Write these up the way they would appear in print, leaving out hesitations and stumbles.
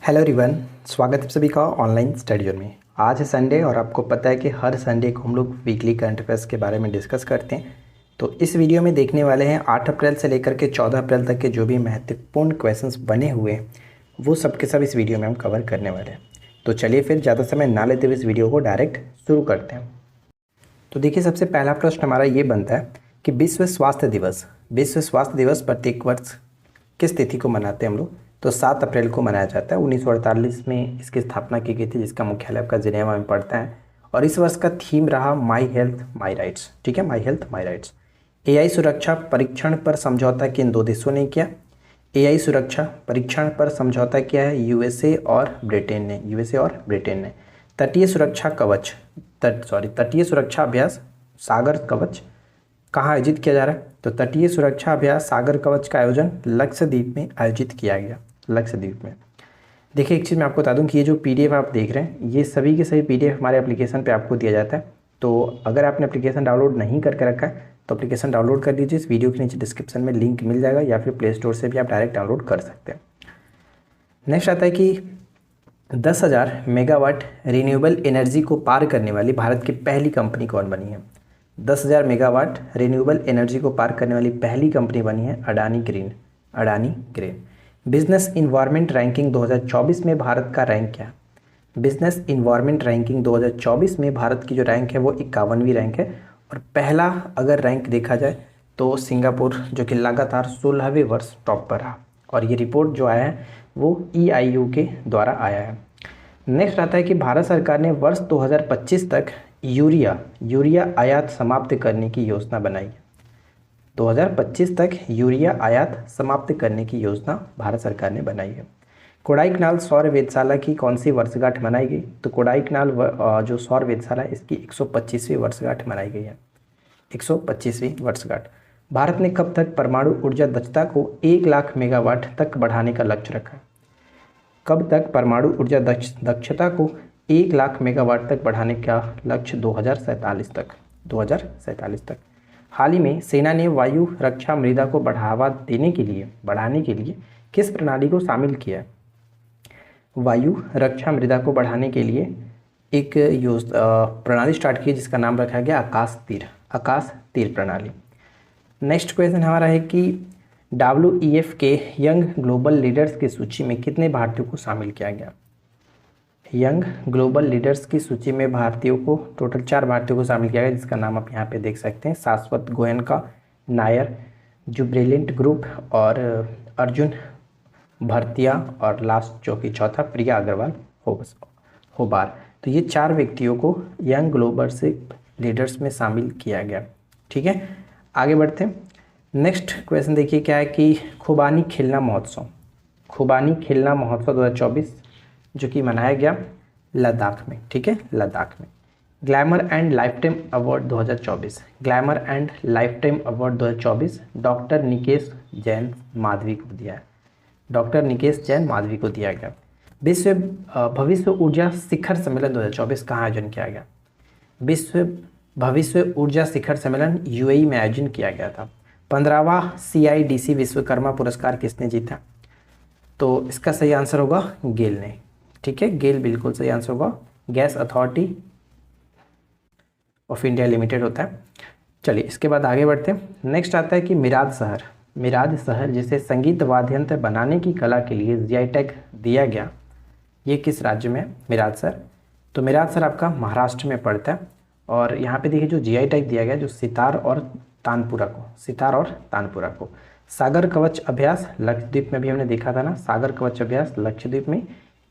Hello everyone, स्वागत है सभी का ऑनलाइन स्टडी में। आज है संडे और आपको पता है कि हर संडे को हम लोग वीकली करंट अफेयर्स के बारे में डिस्कस करते हैं। तो इस वीडियो में देखने वाले हैं 8 अप्रैल से लेकर के 14 अप्रैल तक के जो भी महत्वपूर्ण क्वेश्चंस बने हुए हैं वो सब के सब इस वीडियो में हम कवर करने वाले हैं। तो चलिए फिर ज़्यादा समय ना लेते हुए इस वीडियो को डायरेक्ट शुरू करते हैं। तो देखिए, सबसे पहला प्रश्न हमारा ये बनता है कि विश्व स्वास्थ्य दिवस प्रत्येक वर्ष किस तिथि को मनाते हैं हम लोग? तो 7 अप्रैल को मनाया जाता है। 1948 में इसकी स्थापना की गई थी, जिसका मुख्यालय आपका जिनेवा में पड़ता है। और इस वर्ष का थीम रहा माई हेल्थ माई राइट्स। ठीक है, my health my rights. AI सुरक्षा परीक्षण पर समझौता किन दो देशों ने किया? एआई सुरक्षा परीक्षण पर समझौता किया है यूएसए और ब्रिटेन ने। तटीय सुरक्षा अभ्यास सागर कवच कहाँ आयोजित किया जा रहा है? तो तटीय सुरक्षा अभ्यास सागर कवच का आयोजन लक्षद्वीप में आयोजित किया गया। लक्षद्वीप में देखिए, एक चीज़ मैं आपको बता दूं कि ये जो पीडीएफ आप देख रहे हैं, ये सभी के सभी पीडीएफ हमारे एप्लीकेशन पे आपको दिया जाता है। तो अगर आपने एप्लीकेशन डाउनलोड नहीं करके रखा है तो एप्लीकेशन डाउनलोड कर लीजिए। इस वीडियो के नीचे डिस्क्रिप्शन में लिंक मिल जाएगा, या फिर प्ले स्टोर से भी आप डायरेक्ट डाउनलोड कर सकते हैं। नेक्स्ट आता है कि 10,000 मेगावाट रिन्यूएबल एनर्जी को पार करने वाली भारत की पहली कंपनी कौन बनी है? 10,000 मेगावाट रिन्यूएबल एनर्जी को पार करने वाली पहली कंपनी बनी है Adani green. Business environment ranking 2024 में भारत का रैंक क्या है? बिजनेस इन्वायरमेंट रैंकिंग 2024 में भारत की जो रैंक है वो 51वीं रैंक है। और पहला अगर रैंक देखा जाए तो सिंगापुर, जो कि लगातार 16वें वर्ष टॉप पर रहा। और ये रिपोर्ट जो आया है वो EIU के द्वारा आया है। नेक्स्ट आता है कि भारत सरकार ने वर्ष 2025 तक यूरिया आयात समाप्त करने की योजना बनाई है। 2025 तक यूरिया आयात समाप्त करने की योजना भारत सरकार ने बनाई है। कोडाईकनाल सौर वेधशाला की कौन सी वर्षगांठ मनाई गई? तो कोडाईकनाल जो सौर वेधशाला है इसकी 125वीं वर्षगांठ मनाई गई है। 125वीं वर्षगांठ। भारत ने कब तक परमाणु ऊर्जा दक्षता को 1 लाख मेगावाट तक बढ़ाने का लक्ष्य रखा है? कब तक परमाणु ऊर्जा दक्षता को 1 लाख मेगावाट तक बढ़ाने का लक्ष्य? 2047 तक। हाल ही में सेना ने वायु रक्षा मृदा को बढ़ाने के लिए किस प्रणाली को शामिल किया है? वायु रक्षा मृदा को बढ़ाने के लिए एक प्रणाली स्टार्ट की जिसका नाम रखा गया आकाश तीर प्रणाली। नेक्स्ट क्वेश्चन हमारा है कि WEF के यंग ग्लोबल लीडर्स की सूची में कितने भारतीयों को शामिल किया गया? यंग ग्लोबल लीडर्स की सूची में भारतीयों को टोटल 4 भारतीयों को शामिल किया गया, जिसका नाम आप यहाँ पे देख सकते हैं। शाश्वत गोयनका नायर, जुब्रिलेंट ग्रुप और अर्जुन भरतिया, और लास्ट जो कि चौथा प्रिया अग्रवाल होबार। तो ये 4 व्यक्तियों को यंग ग्लोबल से लीडर्स में शामिल किया गया। ठीक है, आगे बढ़ते हैं। नेक्स्ट क्वेश्चन देखिए क्या है कि खुबानी खेलना महोत्सव 2024 जो कि मनाया गया लद्दाख में। ठीक है, लद्दाख में। Glamour and lifetime award 2024 doctor Nikesh Jain Madhavi को दिया गया। विश्व भविष्य ऊर्जा शिखर सम्मेलन 2024 कहाँ आयोजन किया गया? विश्व भविष्य ऊर्जा शिखर सम्मेलन UAE में आयोजन किया गया था। 15वां CIDC विश्वकर्मा पुरस्कार किसने जीता? तो इसका सही आंसर होगा गेल ने। ठीक है, गेल बिल्कुल सही आंसर होगा। Gas authority of India limited होता है। चलिए इसके बाद आगे बढ़ते हैं। नेक्स्ट आता है कि मिराज शहर जिसे संगीत वाद्ययंत्र बनाने की कला के लिए GI टैग दिया गया, ये किस राज्य में है मिराज शहर? तो मिराज शहर आपका महाराष्ट्र में पड़ता है। और यहाँ पे देखिए जो GI टैग दिया गया जो सितार और तानपुरा को। सागर कवच अभ्यास लक्षद्वीप में भी हमने देखा था ना, सागर कवच अभ्यास लक्षद्वीप में।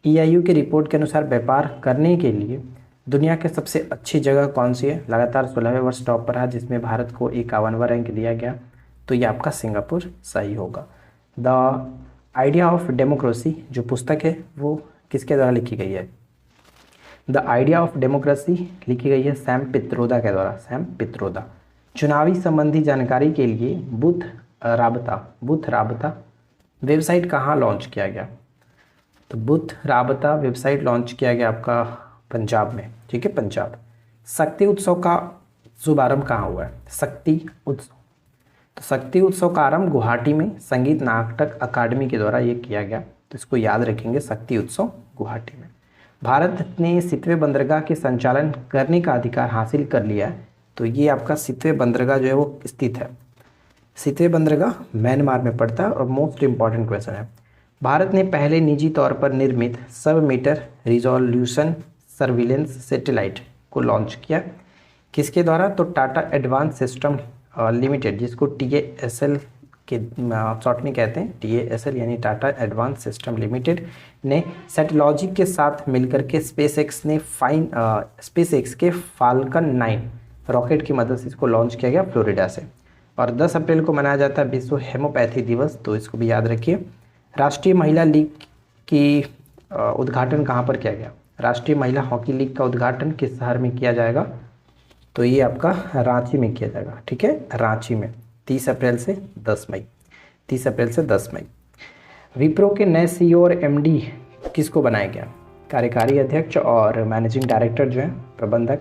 EIU की रिपोर्ट के अनुसार व्यापार करने के लिए दुनिया के सबसे अच्छी जगह कौन सी है? लगातार 16वें वर्ष टॉप पर है, जिसमें भारत को 51वां रैंक दिया गया। तो ये आपका सिंगापुर सही होगा। द आइडिया ऑफ डेमोक्रेसी जो पुस्तक है वो किसके द्वारा लिखी गई है? द आइडिया ऑफ डेमोक्रेसी लिखी गई है सैम पित्रोदा। चुनावी संबंधी जानकारी के लिए बूथ राबता वेबसाइट कहाँ लॉन्च किया गया? तो बूथ राबता वेबसाइट लॉन्च किया गया आपका पंजाब में। ठीक है, पंजाब। शक्ति उत्सव का शुभारंभ कहाँ हुआ है? शक्ति उत्सव का आरंभ गुवाहाटी में संगीत नाटक अकादमी के द्वारा ये किया गया। तो इसको याद रखेंगे, शक्ति उत्सव गुवाहाटी में। भारत ने सितवे बंदरगाह के संचालन करने का अधिकार हासिल कर लिया है, तो ये आपका सितवे बंदरगाह जो है वो स्थित है। सितवे बंदरगाह म्यांमार में पड़ता है और मोस्ट इम्पॉर्टेंट क्वेश्चन है। भारत ने पहले निजी तौर पर निर्मित सब मीटर रिजोल्यूशन सर्विलेंस सैटेलाइट को लॉन्च किया, किसके द्वारा? तो टाटा एडवांस सिस्टम लिमिटेड, जिसको TASL के शॉर्ट में कहते हैं, TASL यानी टाटा एडवांस सिस्टम लिमिटेड ने सेटेलॉजी के साथ मिलकर के स्पेसएक्स के फाल्कन 9 रॉकेट की मदद से इसको लॉन्च किया गया फ्लोरिडा से। और 10 अप्रैल को मनाया जाता है विश्व हेमोपैथी दिवस, तो इसको भी याद रखिए। राष्ट्रीय महिला लीग की उद्घाटन कहाँ पर किया गया? राष्ट्रीय महिला हॉकी लीग का उद्घाटन किस शहर में किया जाएगा? तो ये आपका रांची में किया जाएगा, ठीक है, रांची में 30 अप्रैल से 10 मई। 30 अप्रैल से 10 मई। विप्रो के नए CEO और MD किसको बनाया गया? कार्यकारी अध्यक्ष और मैनेजिंग डायरेक्टर जो है, प्रबंधक।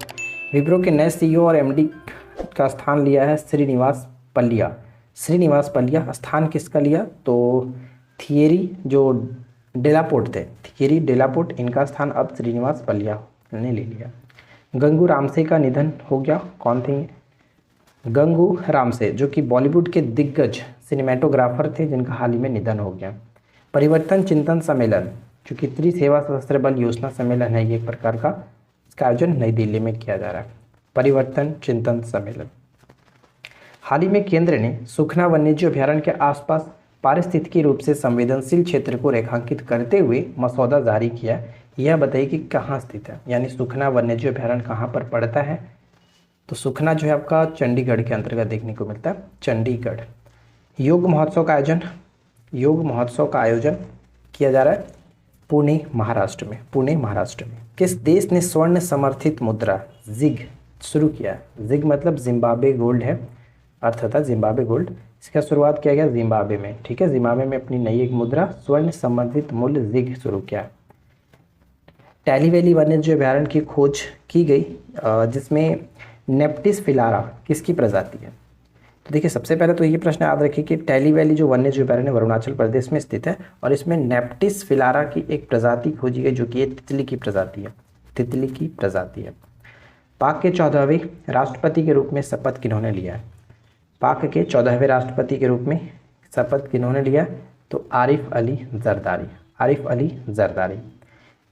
विप्रो के नए CEO और MD का स्थान लिया है श्रीनिवास पल्लिया। श्रीनिवास पल्लिया स्थान किसका लिया? तो थियरी जो डेलापोर्ट थे, थियरी डेलापोर्ट, इनका स्थान अब श्रीनिवास पल्लिया ने ले लिया। गंगू रामसे का निधन हो गया। कौन थे? गंगू रामसे, जो कि बॉलीवुड के दिग्गज सिनेमेटोग्राफर थे, जिनका हाल ही में निधन हो गया। परिवर्तन चिंतन सम्मेलन, जो कि त्रिसेवा सशस्त्र बल योजना सम्मेलन है, ये एक प्रकार का, इसका आयोजन नई दिल्ली में किया जा रहा है। परिवर्तन चिंतन सम्मेलन। हाल ही में केंद्र ने सुखना वन्यजीव अभयारण्य के आसपास पारिस्थितिकी रूप से संवेदनशील क्षेत्र को रेखांकित करते हुए मसौदा जारी किया। यह बताइए कि कहाँ स्थित है, यानी सुखना वन्यजीव अभयारण्य कहाँ पर पड़ता है? तो सुखना जो है आपका चंडीगढ़ के अंतर्गत देखने को मिलता है, चंडीगढ़। योग महोत्सव का आयोजन किया जा रहा है पुणे महाराष्ट्र में। पुणे महाराष्ट्र में। किस देश ने स्वर्ण समर्थित मुद्रा जिग शुरू किया? जिग मतलब जिम्बाब्वे गोल्ड है, अर्थ था जिम्बाब्वे गोल्ड। इसका शुरुआत किया गया जिम्बाब्वे में, ठीक है। जिम्बाब्वे में अपनी नई एक मुद्रा स्वर्ण समर्थित मूल्य जिग शुरू किया। टैली वैली वन्यजीव अभयारण्य की खोज की गई, जिसमें नेप्टिस फिलारा किसकी प्रजाति है? तो देखिए, सबसे पहले तो ये प्रश्न याद रखिए कि टैली वैली जो वन्यजीव अभयारण्य अरुणाचल प्रदेश में स्थित है, और इसमें नेप्टिस फिलारा की एक प्रजाति खोजी गई, जो कि ये तितली की प्रजाति है। तितली की प्रजाति है। पाक के 14वें राष्ट्रपति के रूप में शपथ किन्होंने लिया है? पाक के 14वें राष्ट्रपति के रूप में शपथ किन्होंने लिया? तो आरिफ अली जरदारी। आरिफ अली जरदारी।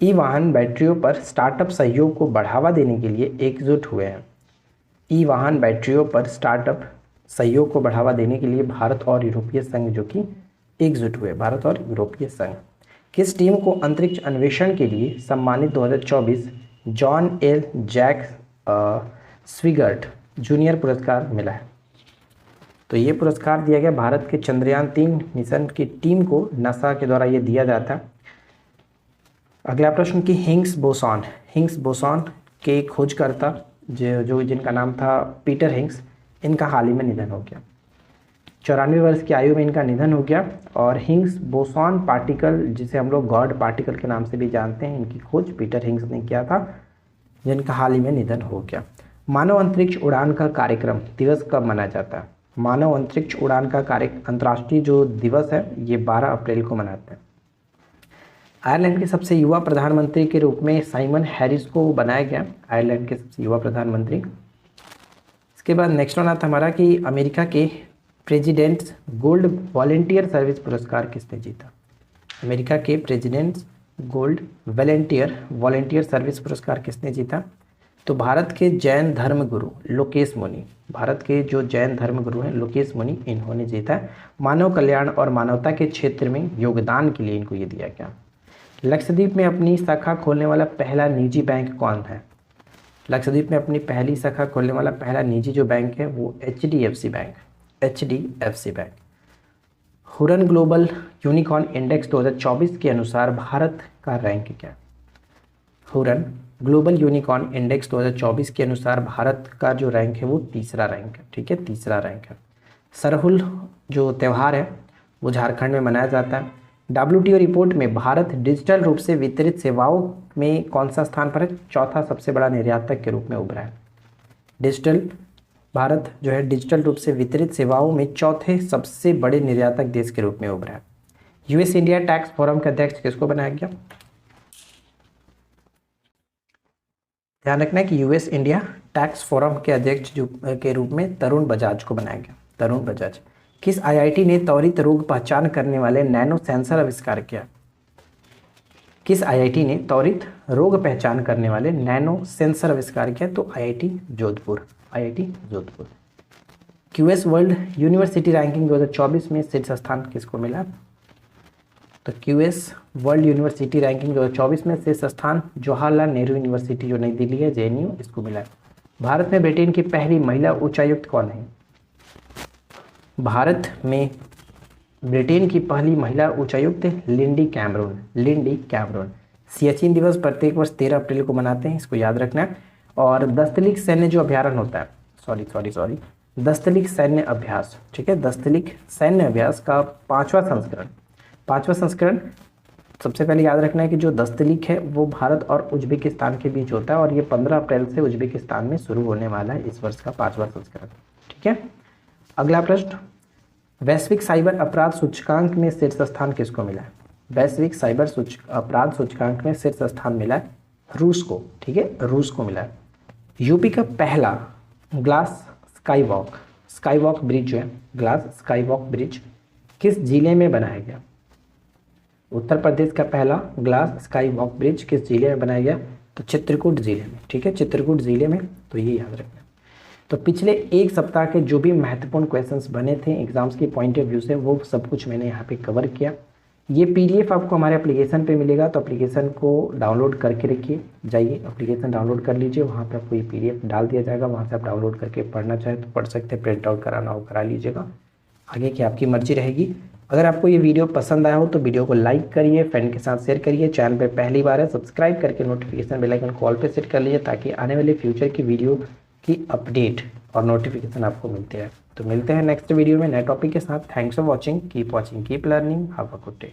ई वाहन बैटरियों पर स्टार्टअप सहयोग को बढ़ावा देने के लिए एकजुट हुए हैं। ई वाहन बैटरियों पर स्टार्टअप सहयोग को बढ़ावा देने के लिए भारत और यूरोपीय संघ जो कि एकजुट हुए, भारत और यूरोपीय संघ। किस टीम को अंतरिक्ष अन्वेषण के लिए सम्मानित 2024 जॉन एल जैक स्विगर्ट जूनियर पुरस्कार मिला है? तो ये पुरस्कार दिया गया भारत के चंद्रयान 3 मिशन की टीम को, नासा के द्वारा ये दिया जाता है। अगला प्रश्न कि हिग्स बोसॉन के खोजकर्ता जो जिनका नाम था पीटर हिग्स, इनका हाल ही में निधन हो गया। 94 वर्ष की आयु में इनका निधन हो गया। और हिग्स बोसॉन पार्टिकल, जिसे हम लोग गॉड पार्टिकल के नाम से भी जानते हैं, इनकी खोज पीटर हिग्स ने किया था, जिनका हाल ही में निधन हो गया। मानव अंतरिक्ष उड़ान का कार्यक्रम दिवस कब मनाया जाता है? मानव अंतरिक्ष उड़ान का अंतर्राष्ट्रीय जो दिवस है, ये 12 अप्रैल को मनाते हैं। आयरलैंड के सबसे युवा प्रधानमंत्री के रूप में साइमन हैरिस को बनाया गया, आयरलैंड के सबसे युवा प्रधानमंत्री। इसके बाद नेक्स्ट वन आता हमारा कि अमेरिका के प्रेसिडेंट्स गोल्ड वॉलेंटियर सर्विस पुरस्कार किसने जीता? अमेरिका के प्रेसिडेंट्स गोल्ड वॉलेंटियर सर्विस पुरस्कार किसने जीता? तो भारत के जैन धर्मगुरु लोकेश मुनि, भारत के जो जैन धर्मगुरु हैं लोकेश मुनि, इन्होंने जीता है। मानव कल्याण और मानवता के क्षेत्र में योगदान के लिए इनको ये दिया गया। लक्षद्वीप में अपनी शाखा खोलने वाला पहला निजी बैंक कौन है? लक्षद्वीप में अपनी पहली शाखा खोलने वाला पहला निजी जो बैंक है वो HDFC bank. Huron global unicorn index 2024 के अनुसार भारत का रैंक क्या? हुरन ग्लोबल यूनिकॉर्न इंडेक्स 2024 के अनुसार भारत का जो रैंक है वो तीसरा रैंक है, ठीक है, तीसरा रैंक है। सरहुल जो त्यौहार है वो झारखंड में मनाया जाता है। WTO रिपोर्ट में भारत डिजिटल रूप से वितरित सेवाओं में कौन सा स्थान पर है? चौथा सबसे बड़ा निर्यातक के रूप में उभरा है। भारत जो है डिजिटल रूप से वितरित सेवाओं में चौथे सबसे बड़े निर्यातक देश के रूप में उभरा है। यूएस इंडिया टैक्स फोरम के अध्यक्ष किसको बनाया गया? ध्यान रखना है कि यूएस इंडिया टैक्स फोरम के अध्यक्ष के रूप में तरुण बजाज को बनाया गया, तरुण बजाज। किस आईआईटी ने त्वरित रोग पहचान करने वाले नैनो सेंसर आविष्कार किया? किस आईआईटी ने त्वरित रोग पहचान करने वाले नैनो सेंसर आविष्कार किया? तो IIT Jodhpur, IIT Jodhpur. QS world university ranking 2024 में शीर्ष स्थान किसको मिला? तो क्यूएस वर्ल्ड यूनिवर्सिटी रैंकिंग 2024 में शीर्ष स्थान जवाहरलाल नेहरू यूनिवर्सिटी जो नई दिल्ली है, जेएनयू, इसको मिला है। भारत में ब्रिटेन की पहली महिला उच्चायुक्त कौन है? भारत में ब्रिटेन की पहली महिला उच्चायुक्त Lindy Cameron, Lindy Cameron. Siachen दिवस प्रत्येक वर्ष 13 अप्रैल को मनाते हैं, इसको याद रखना है। और दस्तलिक सैन्य जो अभ्यारण्य होता है, सॉरी दस्तलिक सैन्य अभ्यास, ठीक है, दस्तलिक सैन्य अभ्यास का पांचवा संस्करण सबसे पहले याद रखना है कि जो दस्तलिक है वो भारत और उज्बेकिस्तान के बीच होता है और ये 15 अप्रैल से उज्बेकिस्तान में शुरू होने वाला है, इस वर्ष का 5वां संस्करण, ठीक है। अगला प्रश्न, वैश्विक साइबर अपराध सूचकांक में शीर्ष स्थान किसको मिला है? वैश्विक साइबर अपराध सूचकांक में शीर्ष स्थान मिला है रूस को, ठीक है, रूस को मिला है। यूपी का पहला ग्लास स्काईवॉक ब्रिज जो है, ग्लास स्काईवॉक ब्रिज किस जिले में बनाया गया? उत्तर प्रदेश का पहला ग्लास स्काईवॉक ब्रिज किस जिले में बनाया गया? तो चित्रकूट जिले में, ठीक है, चित्रकूट जिले में, तो ये याद रखना। तो पिछले एक सप्ताह के जो भी महत्वपूर्ण क्वेश्चंस बने थे एग्जाम्स की पॉइंट ऑफ व्यू से, वो सब कुछ मैंने यहाँ पे कवर किया। ये पीडीएफ आपको हमारे एप्लीकेशन पे मिलेगा, तो एप्लीकेशन को डाउनलोड करके रखिए, जाइए एप्लीकेशन डाउनलोड कर लीजिए, वहाँ पे आपको ये पीडीएफ डाल दिया जाएगा, वहाँ से आप डाउनलोड करके पढ़ना चाहे तो पढ़ सकते हैं, प्रिंट आउट कराना हो करा लीजिएगा, आगे की आपकी मर्जी रहेगी। अगर आपको ये वीडियो पसंद आया हो तो वीडियो को लाइक करिए, फ्रेंड के साथ शेयर करिए, चैनल पे पहली बार है सब्सक्राइब करके नोटिफिकेशन बेल आइकन कॉल पे सेट कर लीजिए ताकि आने वाले फ्यूचर की वीडियो की अपडेट और नोटिफिकेशन आपको मिलते हैं। तो मिलते हैं नेक्स्ट वीडियो में नए टॉपिक के साथ। Thanks for watching, keep watching, keep learning, have a good day.